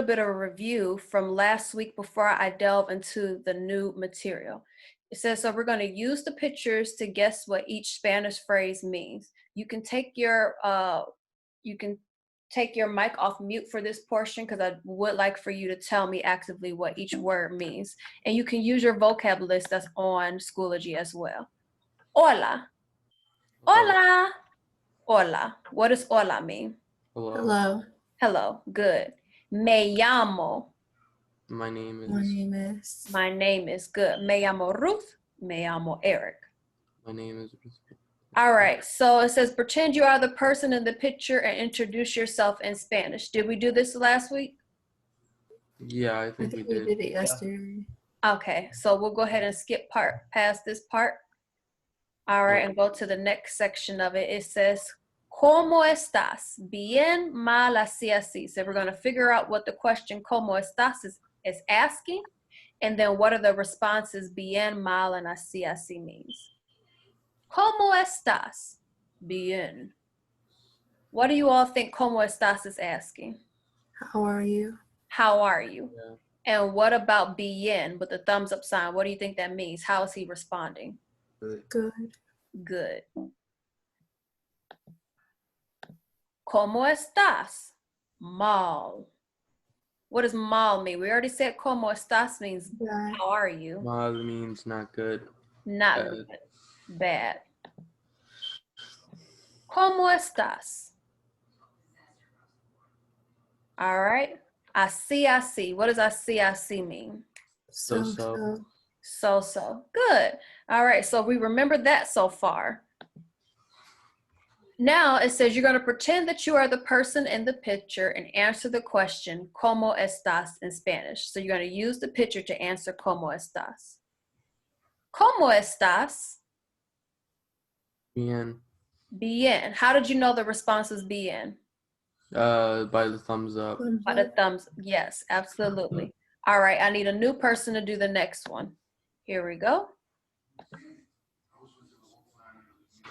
bit of a review from last week before I delve into the new material. It says, so we're going to use the pictures to guess what each Spanish phrase means. You can take your mic off mute for this portion because I would like for you to tell me actively what each word means. And you can use your vocab list that's on Schoology as well. Hola. Hola. Hola. What does hola mean? Hello. Hello. Hello. Good. Me llamo. My name is. My name is good. Me llamo Ruth. Me llamo Eric. My name is. All right. So it says, pretend you are the person in the picture and introduce yourself in Spanish. Did we do this last week? Yeah, I think we did. We did it yesterday. Okay. So we'll go ahead and skip past this part. All right. And go to the next section of it. It says, ¿Cómo estás? Bien, mal, así, así. So we're going to figure out what the question ¿Cómo estás is asking. And then what are the responses bien, mal, and así, así means. ¿Cómo estás? Bien. What do you all think ¿Cómo estás is asking? How are you? How are you? Yeah. And what about bien with the thumbs up sign? What do you think that means? How is he responding? Good. Good. ¿Cómo estás? Mal. What does mal mean? We already said ¿Cómo estás means Bad. how are you? Mal means not good. Not Bad. good. Bad. ¿Cómo estás? All right. Así, así. What does así, así mean? So. So. Good. All right. So we remember that so far. Now it says you're going to pretend that you are the person in the picture and answer the question, ¿Cómo estás in Spanish? So you're going to use the picture to answer ¿Cómo estás? ¿Cómo estás? Bien. Bien. How did you know the response was bien? By the thumbs up. By the thumbs. Yes, absolutely. All right. I need a new person to do the next one. Here we go.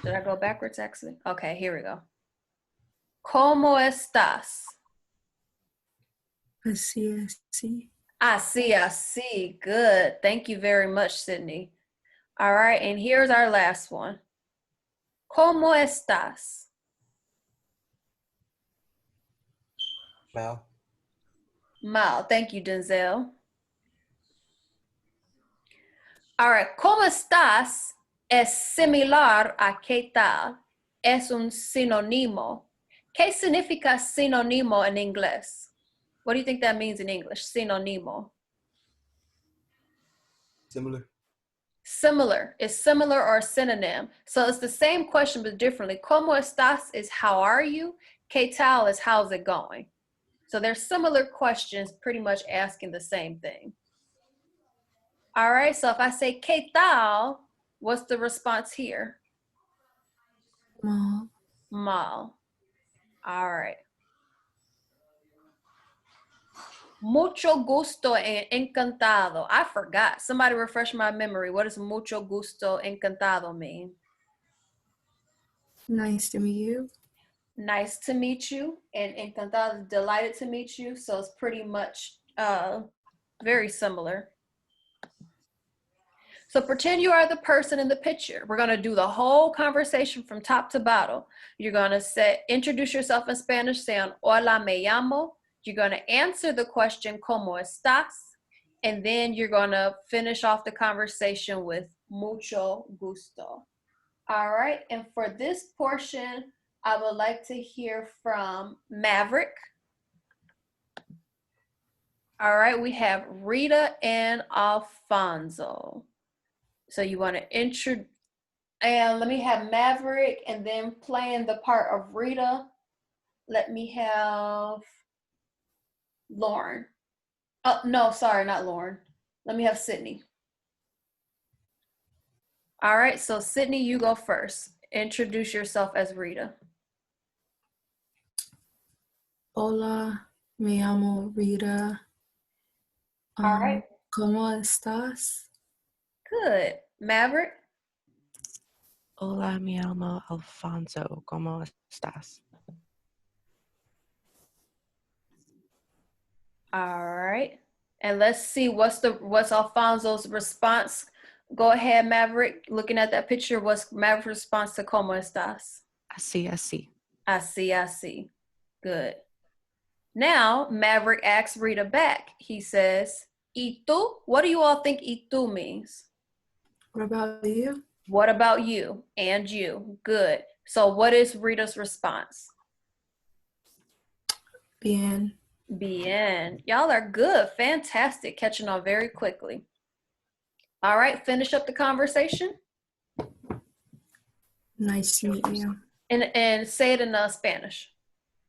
Did I go backwards, actually? Okay, here we go. ¿Cómo estás? Así, así. Así, así. Good. Thank you very much, Sydney. All right, and here's our last one. ¿Cómo estás? Mal. Mal. Thank you, Denzel. All right, ¿cómo estás? Es similar a ¿qué tal? Es un sinónimo. ¿Qué significa sinónimo en inglés? What do you think that means in English? Sinónimo. Similar. Similar. Is similar or a synonym. So it's the same question, but differently. ¿Cómo estás is how are you? ¿Qué tal is how's it going? So they're similar questions, pretty much asking the same thing. All right, so if I say ¿qué tal? What's the response here? Mal. Mal. All right. Mucho gusto and encantado. I forgot. Somebody refresh my memory. What does mucho gusto encantado mean? Nice to meet you. Nice to meet you. And encantado is delighted to meet you. So it's pretty much very similar. So pretend you are the person in the picture. We're going to do the whole conversation from top to bottom. You're going to introduce yourself in Spanish, saying, hola, me llamo. You're going to answer the question, ¿Cómo estás? And then you're going to finish off the conversation with mucho gusto. All right. And for this portion, I would like to hear from Maverick. All right. We have Rita and Alfonso. So you want to introduce, and let me have Maverick, and then playing the part of Rita, let me have Lauren. Oh, no, sorry, not Lauren. Let me have Sydney. All right, so Sydney, you go first. Introduce yourself as Rita. Hola, me llamo Rita. All right. ¿Cómo estás? Good. Maverick? Hola, me llamo Alfonso. ¿Cómo estás? All right. And let's see what's Alfonso's response. Go ahead, Maverick. Looking at that picture, what's Maverick's response to ¿Cómo estás? Así, así. Así, así. Good. Now, Maverick asks Rita back. He says, ¿Y tú? What do you all think ¿y tú means? What about you? What about you? And you. Good. So what is Rita's response? Bien. Bien. Y'all are good. Fantastic. Catching on very quickly. All right, finish up the conversation. Nice to meet you. And say it in Spanish.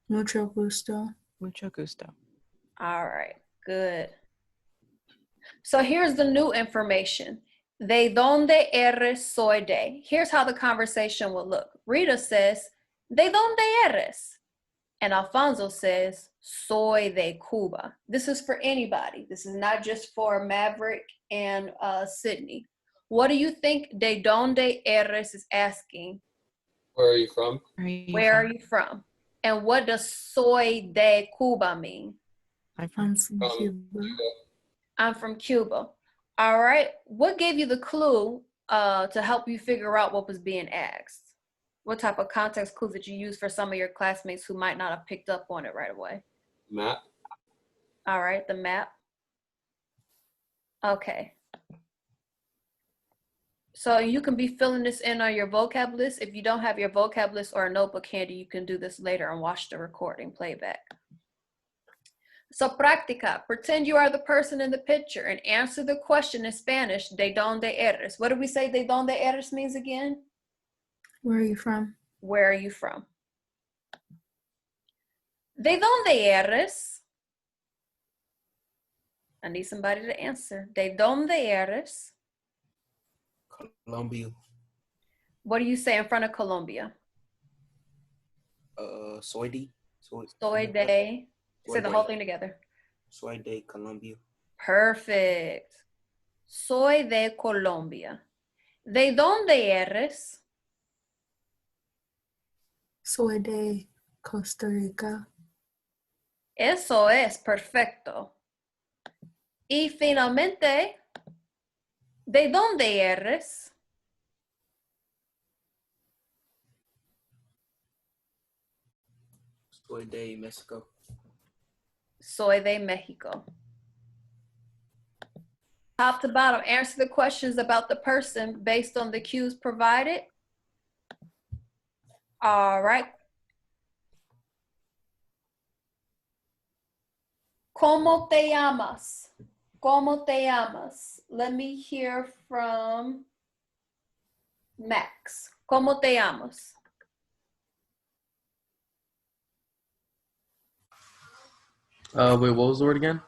Mucho gusto. Mucho gusto. All right, good. So here's the new information. De donde eres, soy de. Here's how the conversation will look. Rita says, ¿De donde eres? And Alfonso says, soy de Cuba. This is for anybody. This is not just for Maverick and Sydney. What do you think de donde eres is asking? Where are you from? Where are you from? And what does soy de Cuba mean? I'm I'm from from Cuba. I'm from Cuba. All right. What gave you the clue to help you figure out what was being asked? What type of context clues did you use for some of your classmates who might not have picked up on it right away? Map. All right, the map. Okay. So you can be filling this in on your vocab list. If you don't have your vocab list or a notebook handy, you can do this later and watch the recording playback. So practica, pretend you are the person in the picture and answer the question in Spanish, ¿De donde eres? What did we say ¿De donde eres means again? Where are you from? Where are you from? ¿De donde eres? I need somebody to answer. ¿De donde eres? Colombia. What do you say in front of Colombia? Soy de. Soy de. Say the whole thing together. Soy de Colombia. Perfect. Soy de Colombia. ¿De dónde eres? Soy de Costa Rica. Eso es perfecto. Y finalmente, ¿de dónde eres? Soy de Mexico. Soy de Mexico. Top to bottom, answer the questions about the person based on the cues provided. All right. ¿Cómo te llamas? ¿Cómo te llamas? Let me hear from Max. ¿Cómo te llamas? Wait, what was the word again?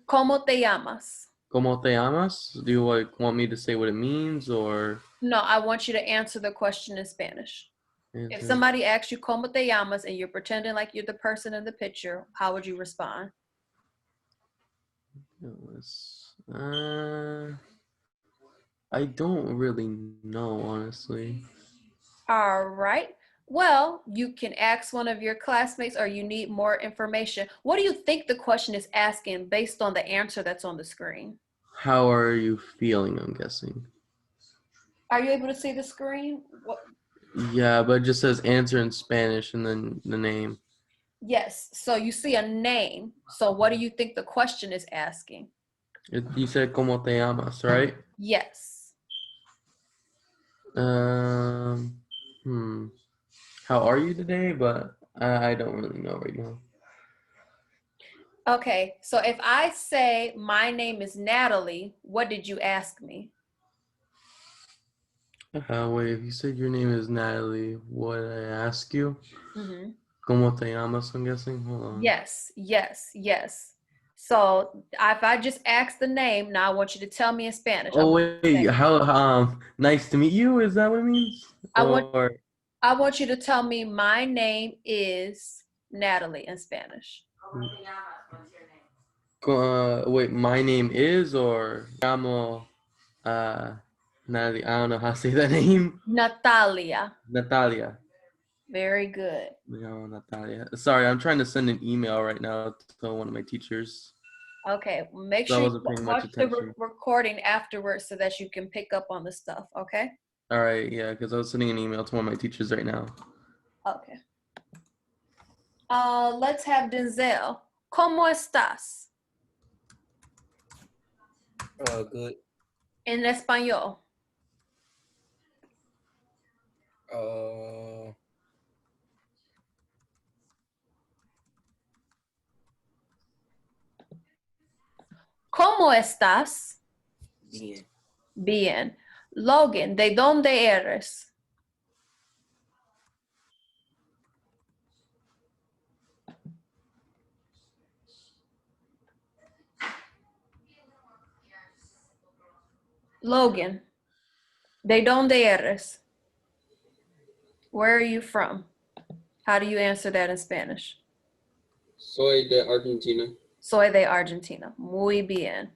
¿Cómo te llamas? ¿Cómo te llamas? Do you want me to say what it means or? No, I want you to answer the question in Spanish. If somebody asks you ¿Cómo te llamas? And you're pretending like you're the person in the picture, how would you respond? I don't really know, honestly. All right. Well, you can ask one of your classmates or you need more information. What do you think the question is asking based on the answer that's on the screen? How are you feeling, I'm guessing? Are you able to see the screen? What? Yeah, but it just says answer in Spanish and then the name. Yes. So you see a name. So what do you think the question is asking? You said ¿Cómo te llamas, right? Yes. How are you today? But I don't really know right now. Okay. So if I say my name is Natalie, what did you ask me? Wait, if you said your name is Natalie, what did I ask you? Mm-hmm. ¿Cómo te llamas, I'm guessing? Hold on. Yes, yes, yes. So if I just ask the name, now I want you to tell me in Spanish. Oh, wait, how, nice to meet you? Is that what it means? I want you to tell me my name is Natalie in Spanish. Wait, my name is or llamo Natalie? I don't know how to say that name. Natalia. Natalia. Very good. Me llamo Natalia. Sorry, I'm trying to send an email right now to one of my teachers. Okay, make So I sure you wasn't paying much watch the attention. recording afterwards so that you can pick up on the stuff, okay? All right, yeah, because I was sending an email to one of my teachers right now. Okay. Let's have Denzel. ¿Cómo estás? Good. En español. Uh, ¿Cómo estás? bien. Bien. Logan, ¿de dónde eres? Logan, ¿de dónde eres? Where are you from? How do you answer that in Spanish? Soy de Argentina. Soy de Argentina. Muy bien.